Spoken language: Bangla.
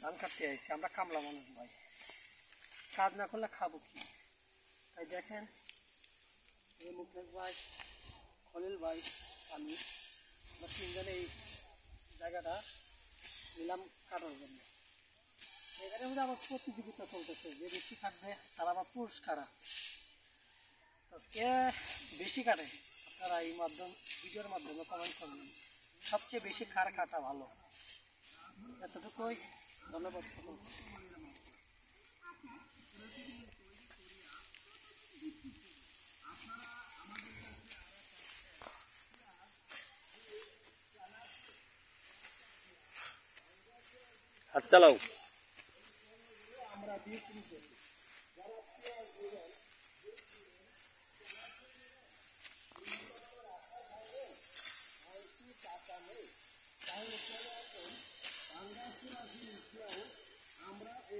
ধান কাটতে আসছি আমরা, কামলা মানুষ ভাই, কাজ না করলে খাবো কি? তাই দেখেন এই মুকেশ ভাই, খলিল ভাই, আমি, আমরা তিনজনে এই জায়গাটা নিলাম কাটার জন্য। এখানে মধ্যে আবার প্রতিযোগিতা চলতেছে, যে বেশি কাটবে তার আবার পুরস্কার আছে। তো কে বেশি কাটে আপনারা এই ভিডিওর মাধ্যমে কমেন্ট করবেন, সবচেয়ে বেশি কার কাটা ভালো। এতটুকুই, ধন্যবাদ সকলকে। হাত চালাও। আমরা এই